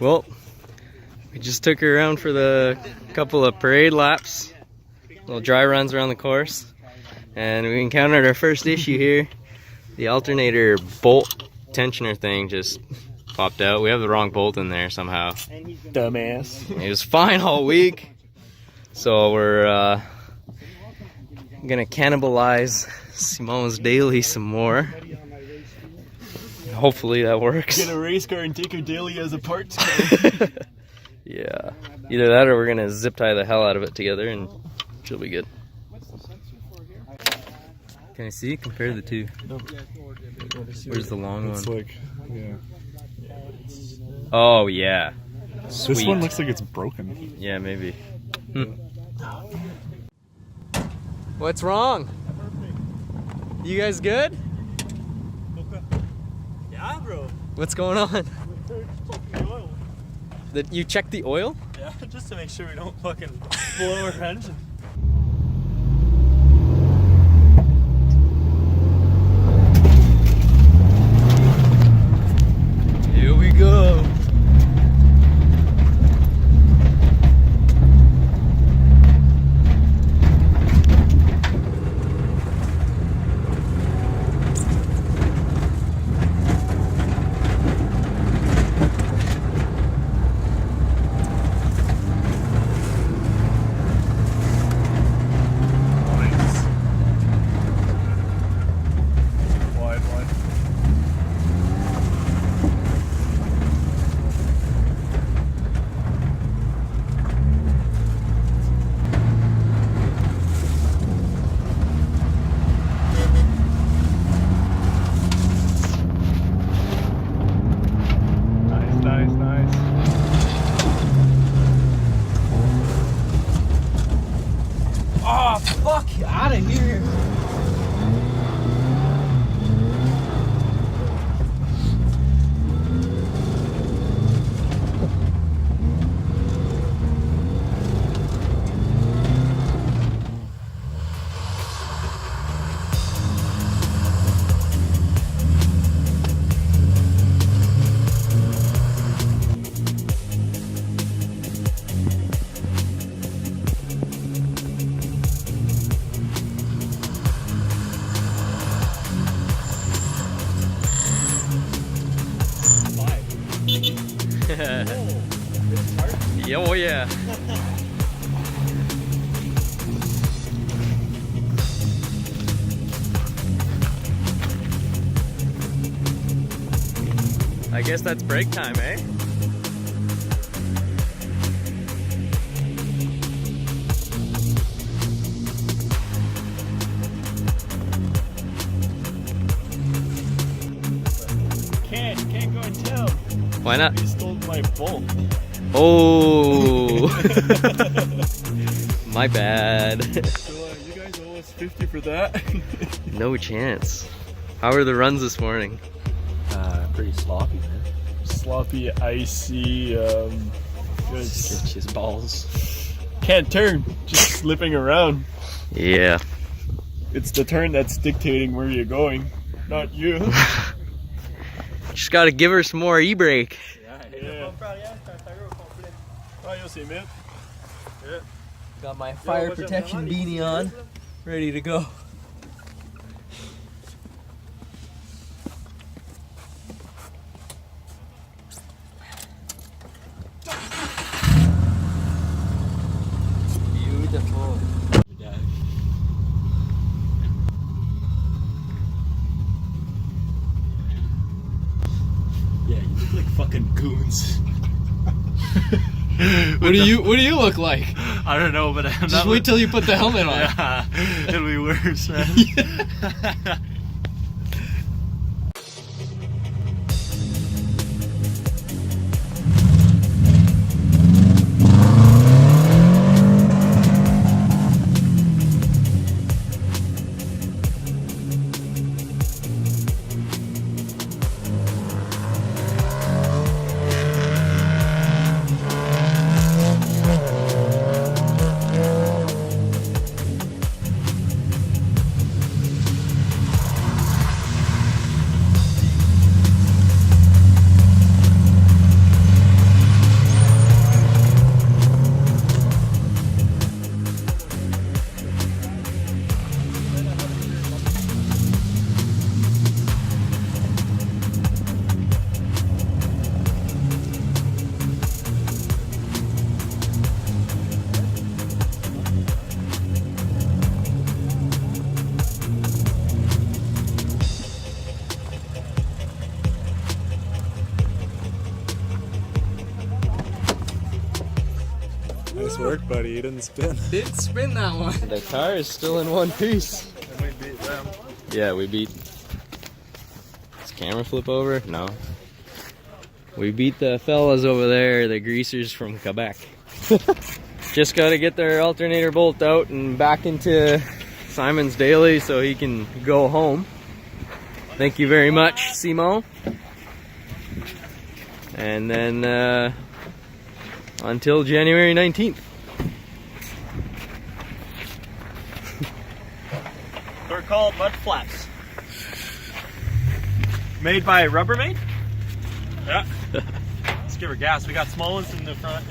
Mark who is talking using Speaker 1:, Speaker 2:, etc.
Speaker 1: Well, we just took her around for the couple of parade laps, little dry runs around the course, and we encountered our first issue here. The alternator bolt tensioner thing just popped out. We have the wrong bolt in there somehow.
Speaker 2: Dumbass.
Speaker 1: It was fine all week, so we're gonna cannibalize Simone's daily some more. Hopefully that works.
Speaker 2: Get a race car and take her daily as a part.
Speaker 1: Yeah, either that or we're gonna zip tie the hell out of it together and she'll be good. Can I see? Compare the two.
Speaker 2: No.
Speaker 1: Where's the long
Speaker 2: it's
Speaker 1: one?
Speaker 2: Like, yeah.
Speaker 1: Oh yeah. Sweet.
Speaker 2: This one looks like it's broken.
Speaker 1: Yeah, maybe. What's wrong? You guys good?
Speaker 3: Yeah, bro.
Speaker 1: What's going on?
Speaker 3: Checking the oil.
Speaker 1: That you checked the oil?
Speaker 3: Yeah, just to make sure we don't fucking blow our engine.
Speaker 1: Here we go.
Speaker 2: Nice.
Speaker 1: Oh, fuck out of here. Yeah, oh yeah. I guess that's break time, eh?
Speaker 2: Can't go and tell.
Speaker 1: Why not?
Speaker 2: He stole my bolt.
Speaker 1: Oh, my bad.
Speaker 2: So you guys owe us 50 for that.
Speaker 1: No chance. How were the runs this morning?
Speaker 4: Pretty sloppy, man.
Speaker 2: Sloppy, icy, good.
Speaker 4: His balls.
Speaker 2: Can't turn, just slipping around.
Speaker 1: Yeah.
Speaker 2: It's the turn that's dictating where you're going, not you.
Speaker 1: Just gotta give her some more e-brake.
Speaker 2: Yeah. Oh, you'll see, man. Yeah.
Speaker 1: Got my fire protection beanie on, ready to go. Beautiful.
Speaker 4: Yeah, you look like fucking goons.
Speaker 1: What do you look like?
Speaker 4: I don't know, but I'm
Speaker 1: Just wait till you put the helmet on.
Speaker 4: Yeah, it'll be worse, man.
Speaker 3: work, buddy. You didn't spin.
Speaker 1: Didn't spin that one. The car is still in one piece.
Speaker 3: And we beat them.
Speaker 1: Yeah, we beat. Does camera flip over? No. We beat the fellas over there, the greasers from Quebec. Just got to get their alternator bolt out and back into Simon's daily so he can go home. Thank you very much, Simo. And then until January 19th.
Speaker 3: They're called mud flaps. Made by Rubbermaid? Yeah. Let's give her gas. We got small ones in the front